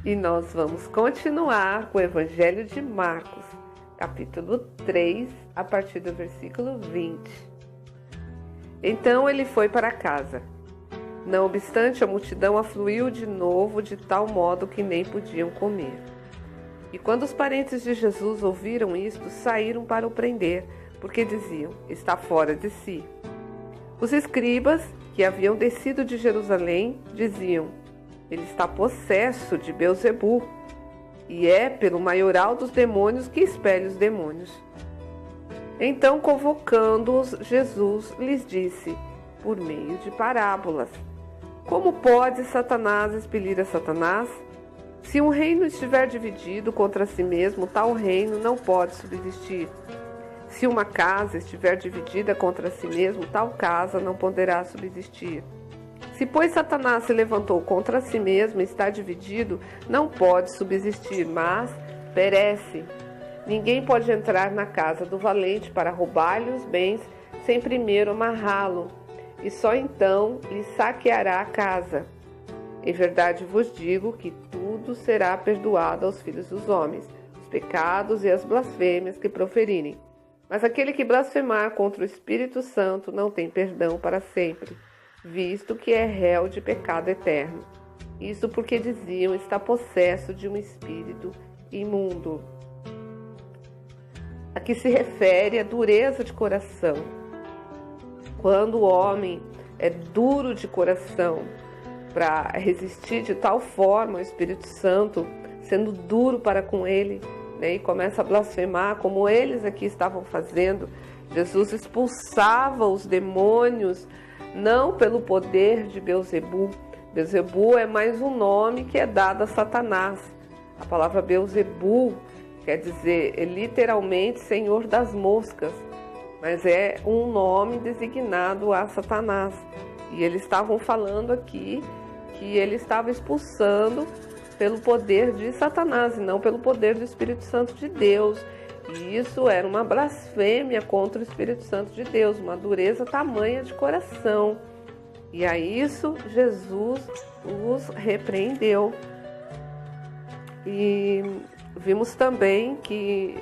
E nós vamos continuar com o Evangelho de Marcos, capítulo 3, a partir do versículo 20. Então ele foi para casa. Não obstante, a multidão afluiu de novo de tal modo que nem podiam comer. E quando os parentes de Jesus ouviram isto, saíram para o prender, porque diziam: está fora de si. Os escribas, que haviam descido de Jerusalém, diziam: ele está possesso de Beelzebu, e é pelo maioral dos demônios que expele os demônios. Então, convocando-os, Jesus lhes disse, por meio de parábolas: como pode Satanás expelir a Satanás? Se um reino estiver dividido contra si mesmo, tal reino não pode subsistir. Se uma casa estiver dividida contra si mesmo, tal casa não poderá subsistir. Se, pois, Satanás se levantou contra si mesmo e está dividido, não pode subsistir, mas perece. Ninguém pode entrar na casa do valente para roubar-lhe os bens sem primeiro amarrá-lo, e só então lhe saqueará a casa. Em verdade vos digo que tudo será perdoado aos filhos dos homens, os pecados e as blasfêmias que proferirem. Mas aquele que blasfemar contra o Espírito Santo não tem perdão para sempre, visto que é réu de pecado eterno. Isso porque diziam: está possesso de um espírito imundo. Aqui se refere à dureza de coração. Quando o homem é duro de coração para resistir de tal forma ao Espírito Santo, sendo duro para com ele, né, e começa a blasfemar, como eles aqui estavam fazendo, Jesus expulsava os demônios não pelo poder de Beelzebu. Beelzebu é mais um nome que é dado a Satanás. A palavra Beelzebu quer dizer literalmente Senhor das Moscas, mas é um nome designado a Satanás. E eles estavam falando aqui que ele estava expulsando pelo poder de Satanás e não pelo poder do Espírito Santo de Deus. E isso era uma blasfêmia contra o Espírito Santo de Deus, uma dureza tamanha de coração. E a isso Jesus os repreendeu. E vimos também que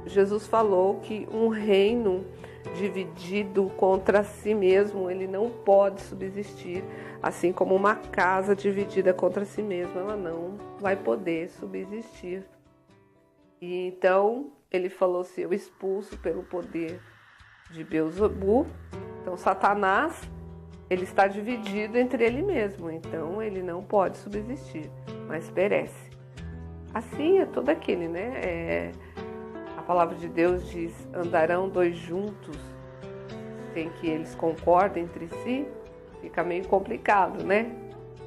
Jesus falou que um reino dividido contra si mesmo, ele não pode subsistir, assim como uma casa dividida contra si mesma, ela não vai poder subsistir. E então ele falou: se eu expulso pelo poder de Beelzebu, então Satanás, ele está dividido entre ele mesmo, então ele não pode subsistir, mas perece. Assim é todo aquele, né? A palavra de Deus diz: andarão dois juntos sem que eles concordem entre si. Fica meio complicado, né?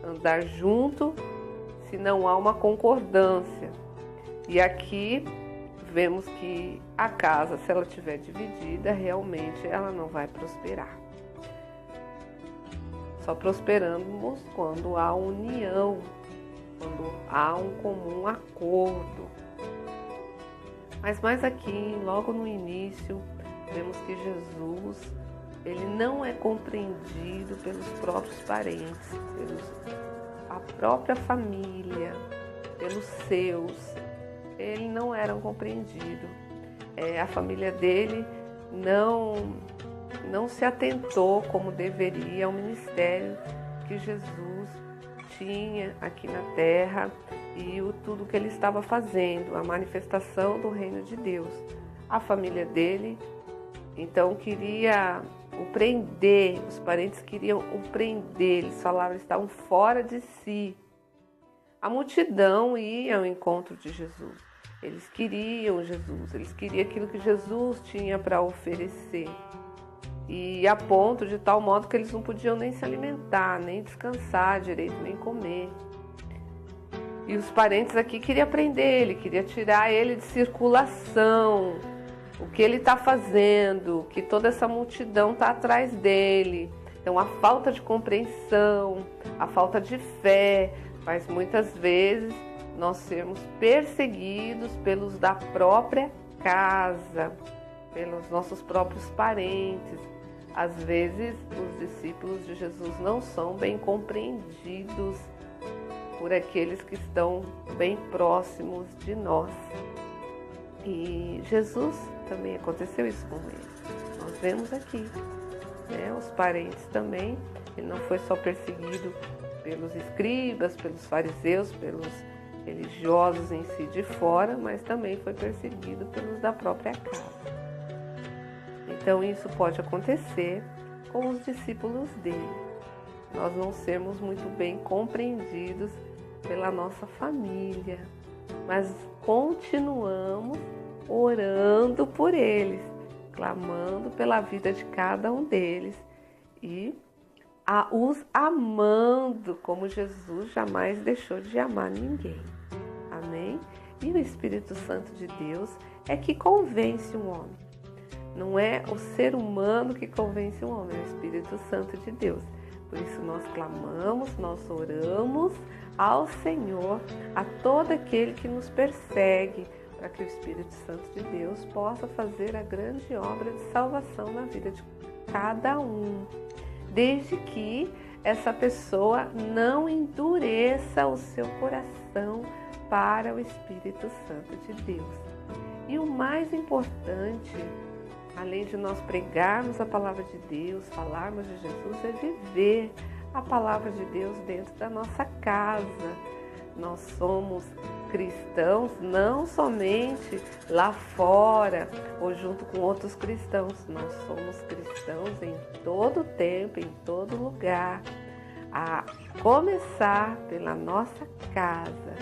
Andar junto se não há uma concordância. E aqui vemos que a casa, se ela estiver dividida, realmente ela não vai prosperar. Só prosperamos quando há união, quando há um comum acordo. Mas mais aqui, logo no início, vemos que Jesus, ele não é compreendido pelos próprios parentes, a própria família, pelos seus. Ele não era compreendido. A família dele não se atentou como deveria ao ministério que Jesus tinha aqui na terra e tudo que ele estava fazendo, a manifestação do reino de Deus. A família dele, então, queria o prender, os parentes queriam o prender, eles falavam que estavam fora de si. A multidão ia ao encontro de Jesus, eles queriam Jesus, eles queriam aquilo que Jesus tinha para oferecer. E a ponto de tal modo que eles não podiam nem se alimentar, nem descansar direito, nem comer. E os parentes aqui queriam prender ele, queriam tirar ele de circulação, o que ele está fazendo, que toda essa multidão está atrás dele. Então a falta de compreensão, a falta de fé, faz muitas vezes nós sermos perseguidos pelos da própria casa, pelos nossos próprios parentes. Às vezes os discípulos de Jesus não são bem compreendidos por aqueles que estão bem próximos de nós. E Jesus também aconteceu isso com ele. Nós vemos aqui, né? Os parentes também. Ele não foi só perseguido pelos escribas, pelos fariseus, pelos religiosos em si de fora, mas também foi perseguido pelos da própria casa. Então isso pode acontecer com os discípulos dele. Nós não sermos muito bem compreendidos pela nossa família, mas continuamos orando por eles, clamando pela vida de cada um deles e os amando como Jesus jamais deixou de amar ninguém. Amém? E o Espírito Santo de Deus é que convence um homem. Não é o ser humano que convence um homem, é o Espírito Santo de Deus. Por isso nós clamamos, nós oramos ao Senhor, a todo aquele que nos persegue, para que o Espírito Santo de Deus possa fazer a grande obra de salvação na vida de cada um, desde que essa pessoa não endureça o seu coração para o Espírito Santo de Deus. E o mais importante, além de nós pregarmos a palavra de Deus, falarmos de Jesus, é viver a palavra de Deus dentro da nossa casa. Nós somos cristãos não somente lá fora ou junto com outros cristãos, nós somos cristãos em todo tempo, em todo lugar, a começar pela nossa casa.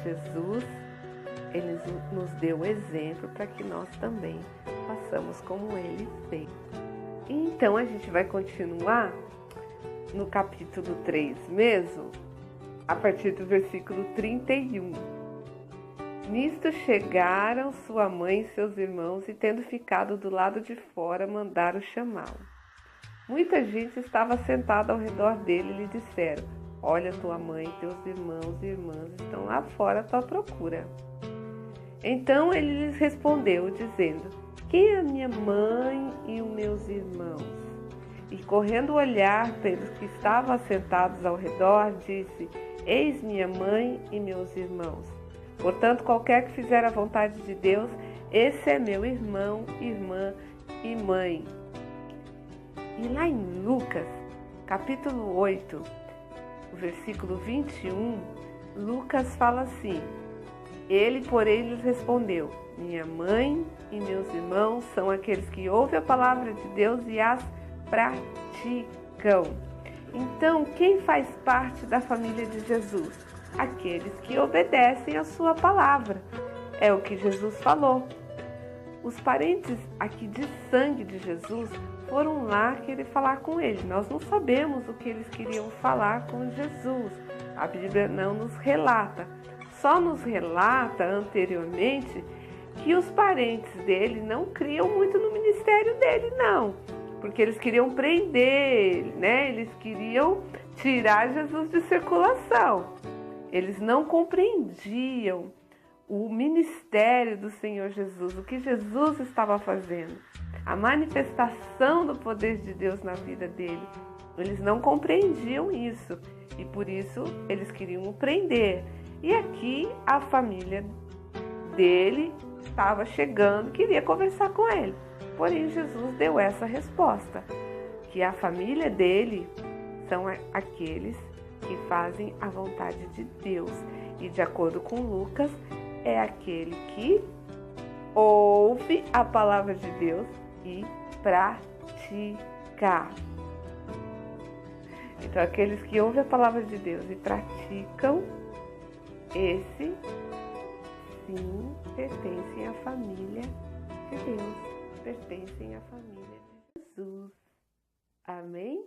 Jesus, ele nos deu exemplo para que nós também façamos como ele fez. Então a gente vai continuar no capítulo 3 mesmo, a partir do versículo 31. Nisto chegaram sua mãe e seus irmãos e, tendo ficado do lado de fora, mandaram chamá-lo. Muita gente estava sentada ao redor dele e lhe disseram: olha, tua mãe, teus irmãos e irmãs estão lá fora à tua procura. Então ele lhes respondeu, dizendo: quem é a minha mãe e os meus irmãos? E correndo olhar pelos que estavam assentados ao redor, disse: eis minha mãe e meus irmãos. Portanto, qualquer que fizer a vontade de Deus, esse é meu irmão, irmã e mãe. E lá em Lucas, capítulo 8, versículo 21, Lucas fala assim: ele, porém, lhes respondeu: minha mãe e meus irmãos são aqueles que ouvem a palavra de Deus e as praticam. Então, quem faz parte da família de Jesus? Aqueles que obedecem a sua palavra. É o que Jesus falou. Os parentes aqui de sangue de Jesus foram lá querer falar com ele. Nós não sabemos o que eles queriam falar com Jesus. A Bíblia não nos relata. Só nos relata anteriormente que os parentes dele não criam muito no ministério dele, não. Porque eles queriam prender ele, né? Eles queriam tirar Jesus de circulação. Eles não compreendiam o ministério do Senhor Jesus, o que Jesus estava fazendo, a manifestação do poder de Deus na vida dele. Eles não compreendiam isso e por isso eles queriam o prender. E aqui a família dele estava chegando, queria conversar com ele. Porém, Jesus deu essa resposta, que a família dele são aqueles que fazem a vontade de Deus. E de acordo com Lucas, é aquele que ouve a palavra de Deus e pratica. Então, aqueles que ouvem a palavra de Deus e praticam, esse sim pertencem à família de Deus. Pertencem à família de Jesus. Amém?